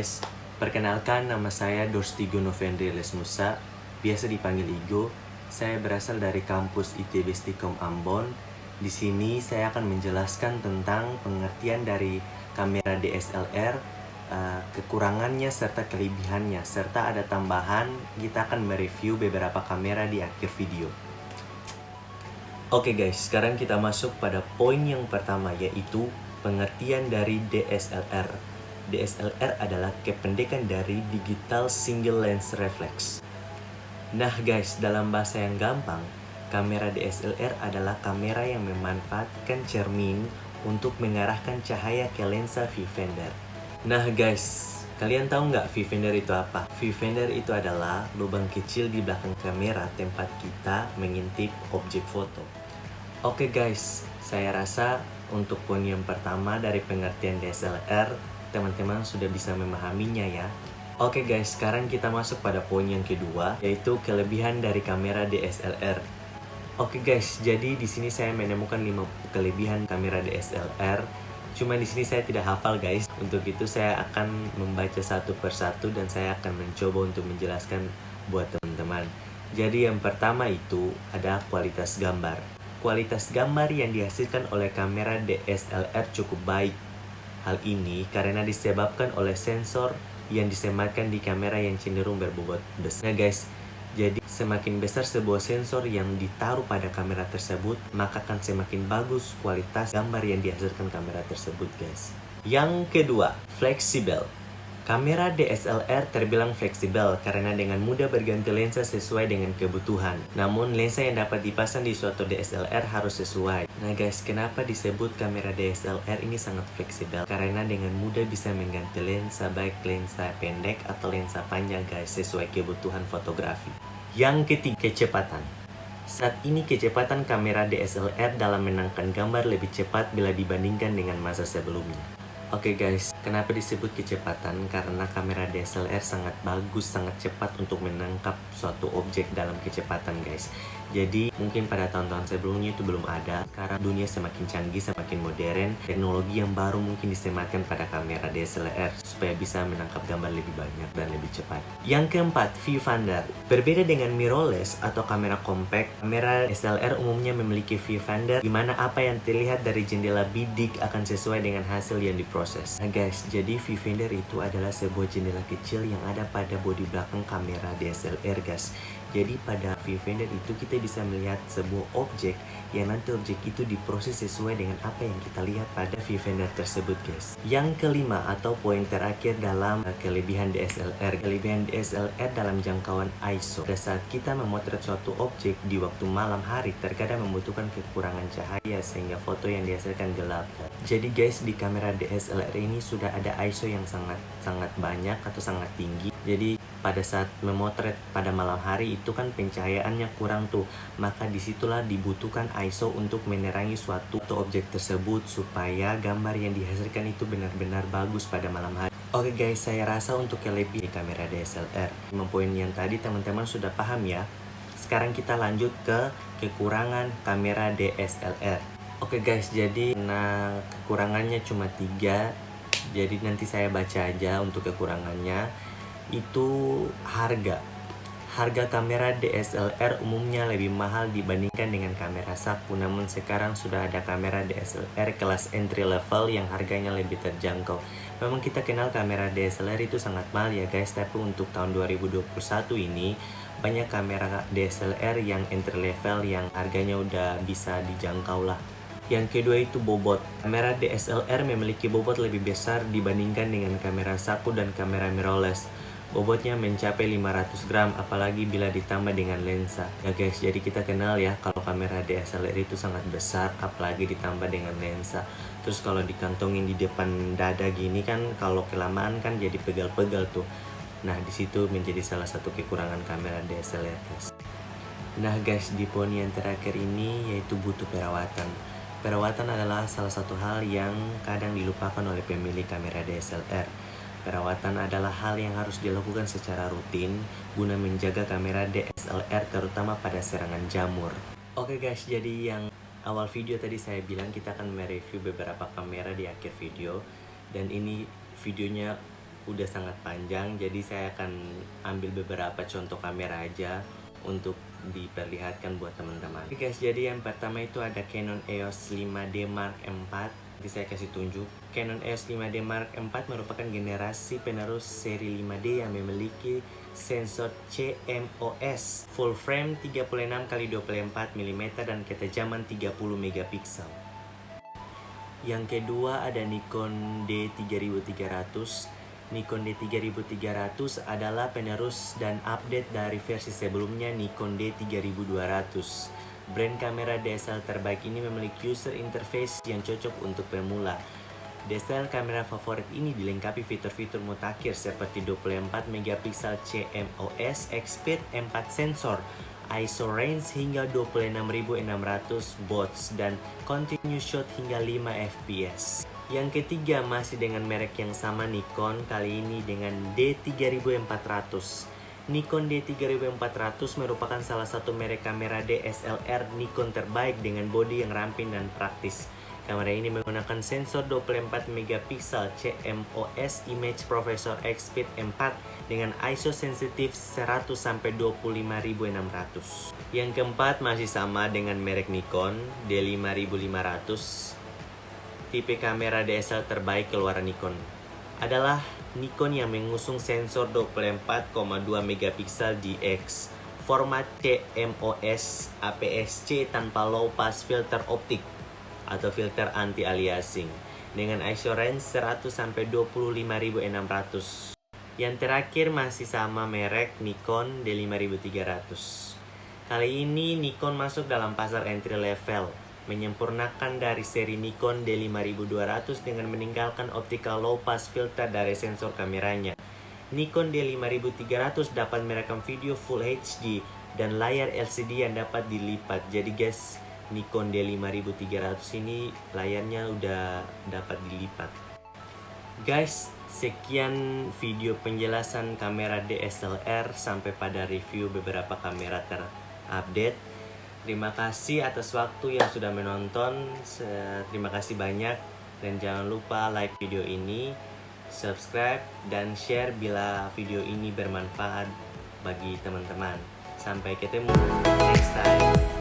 guys, perkenalkan nama saya Dorstigo Novendri Lesmusa, biasa dipanggil Igo. Saya berasal dari kampus ITB Stikom Ambon. Di sini saya akan menjelaskan tentang pengertian dari kamera DSLR, kekurangannya serta kelebihannya, serta ada tambahan. Kita akan mereview beberapa kamera di akhir video. Oke guys, sekarang kita masuk pada poin yang pertama, yaitu pengertian dari DSLR. DSLR adalah kependekan dari Digital Single Lens Reflex. Nah guys, dalam bahasa yang gampang, kamera DSLR adalah kamera yang memanfaatkan cermin untuk mengarahkan cahaya ke lensa viewfinder. Nah guys, kalian tahu nggak viewfinder itu apa? Viewfinder itu adalah lubang kecil di belakang kamera tempat kita mengintip objek foto. Oke guys, saya rasa untuk poin yang pertama dari pengertian DSLR, teman-teman sudah bisa memahaminya ya. Oke guys, sekarang kita masuk pada poin yang kedua, yaitu kelebihan dari kamera DSLR. Oke guys, jadi di sini saya menemukan 5 kelebihan kamera DSLR. Cuma di sini saya tidak hafal guys. Untuk itu saya akan membaca satu persatu dan saya akan mencoba untuk menjelaskan buat teman-teman. Jadi yang pertama itu ada kualitas gambar. Kualitas gambar yang dihasilkan oleh kamera DSLR cukup baik. Hal ini karena disebabkan oleh sensor yang disematkan di kamera yang cenderung berbobot besar. Nah guys, jadi semakin besar sebuah sensor yang ditaruh pada kamera tersebut, maka akan semakin bagus kualitas gambar yang dihasilkan kamera tersebut guys. Yang kedua, fleksibel. Kamera DSLR terbilang fleksibel karena dengan mudah berganti lensa sesuai dengan kebutuhan. Namun lensa yang dapat dipasang di suatu DSLR harus sesuai. Nah guys, kenapa disebut kamera DSLR ini sangat fleksibel? Karena dengan mudah bisa mengganti lensa, baik lensa pendek atau lensa panjang guys, sesuai kebutuhan fotografi. Yang ketiga, kecepatan. Saat ini kecepatan kamera DSLR dalam menangkap gambar lebih cepat bila dibandingkan dengan masa sebelumnya. Oke guys, kenapa disebut kecepatan? Karena kamera DSLR sangat bagus, sangat cepat untuk menangkap suatu objek dalam kecepatan guys. Jadi mungkin pada tahun-tahun sebelumnya itu belum ada. Sekarang dunia semakin canggih, semakin modern. Teknologi yang baru mungkin disematkan pada kamera DSLR supaya bisa menangkap gambar lebih banyak dan lebih cepat. Yang keempat, viewfinder. Berbeda dengan mirrorless atau kamera compact, kamera DSLR umumnya memiliki viewfinder di mana apa yang terlihat dari jendela bidik akan sesuai dengan hasil yang diproses. Nah guys, jadi viewfinder itu adalah sebuah jendela kecil yang ada pada bodi belakang kamera DSLR guys. Jadi pada viewfinder itu kita bisa melihat sebuah objek yang nanti objek itu diproses sesuai dengan apa yang kita lihat pada viewfinder tersebut guys. Yang kelima atau poin terakhir dalam kelebihan DSLR. Kelebihan DSLR dalam jangkauan ISO. Pada saat kita memotret suatu objek di waktu malam hari, terkadang membutuhkan kekurangan cahaya sehingga foto yang dihasilkan gelap. Jadi guys, di kamera DSLR ini sudah ada ISO yang sangat banyak atau sangat tinggi. Jadi pada saat memotret pada malam hari itu kan pencahayaannya kurang tuh, maka disitulah dibutuhkan ISO untuk menerangi suatu objek tersebut supaya gambar yang dihasilkan itu benar-benar bagus pada malam hari. Oke guys, saya rasa untuk kelebihan kamera DSLR 5 poin yang tadi teman-teman sudah paham ya. Sekarang kita lanjut ke kekurangan kamera DSLR. Oke guys, jadi kekurangannya cuma 3. Jadi nanti saya baca aja untuk kekurangannya. Itu harga kamera DSLR umumnya lebih mahal dibandingkan dengan kamera saku. Namun sekarang sudah ada kamera DSLR kelas entry level yang harganya lebih terjangkau. Memang kita kenal kamera DSLR itu sangat mahal ya guys, tapi untuk tahun 2021 ini banyak kamera DSLR yang entry level yang harganya udah bisa dijangkau lah. Yang kedua itu bobot. Kamera DSLR memiliki bobot lebih besar dibandingkan dengan kamera saku dan kamera mirrorless. Bobotnya mencapai 500 gram, apalagi bila ditambah dengan lensa. Ya guys, jadi kita kenal ya kalau kamera DSLR itu sangat besar, apalagi ditambah dengan lensa. Terus kalau dikantongin di depan dada gini kan, kalau kelamaan kan jadi pegal-pegal tuh. Nah, disitu menjadi salah satu kekurangan kamera DSLR guys. Nah guys, di poin yang terakhir ini yaitu butuh perawatan. Perawatan adalah salah satu hal yang kadang dilupakan oleh pemilik kamera DSLR. Perawatan adalah hal yang harus dilakukan secara rutin guna menjaga kamera DSLR terutama pada serangan jamur. Oke guys, jadi yang awal video tadi saya bilang kita akan mereview beberapa kamera di akhir video. Dan ini videonya udah sangat panjang, jadi saya akan ambil beberapa contoh kamera aja untuk diperlihatkan buat teman-teman. Oke guys, jadi yang pertama itu ada Canon EOS 5D Mark IV. Nanti saya kasih tunjuk. Canon EOS 5D Mark IV merupakan generasi penerus seri 5D yang memiliki sensor CMOS full frame 36x24 mm dan ketajaman 30 megapiksel. Yang kedua ada Nikon D3300. Nikon D3300 adalah penerus dan update dari versi sebelumnya Nikon D3200. Brand kamera DSLR terbaik ini memiliki user interface yang cocok untuk pemula. DSLR kamera favorit ini dilengkapi fitur-fitur mutakhir seperti 24 megapiksel CMOS, X-Speed, 4 sensor, ISO range hingga 26.600 bots dan continuous shot hingga 5 fps. Yang ketiga masih dengan merek yang sama Nikon, kali ini dengan D3400. Nikon D3400 merupakan salah satu merek kamera DSLR Nikon terbaik dengan bodi yang ramping dan praktis. Kamera ini menggunakan sensor 24 megapiksel CMOS Image Processor X-Speed 4 dengan ISO sensitif 100-25600. Yang keempat masih sama dengan merek Nikon D5500. Tipe kamera DSLR terbaik keluaran Nikon adalah Nikon yang mengusung sensor 24,2 megapiksel DX, format CMOS APS-C tanpa low pass filter optik atau filter anti aliasing dengan ISO range 100-25600. Yang terakhir masih sama merek Nikon D5300. Kali ini Nikon masuk dalam pasar entry level, menyempurnakan dari seri Nikon D5200 dengan meninggalkan optical low pass filter dari sensor kameranya. Nikon D5300 dapat merekam video Full HD dan layar LCD yang dapat dilipat. Jadi guys, Nikon D5300 ini layarnya udah dapat dilipat. Guys, sekian video penjelasan kamera DSLR sampai pada review beberapa kamera terupdate. Terima kasih atas waktu yang sudah menonton. Terima kasih banyak. Dan jangan lupa like video ini, subscribe, dan share bila video ini bermanfaat bagi teman-teman. Sampai ketemu next time.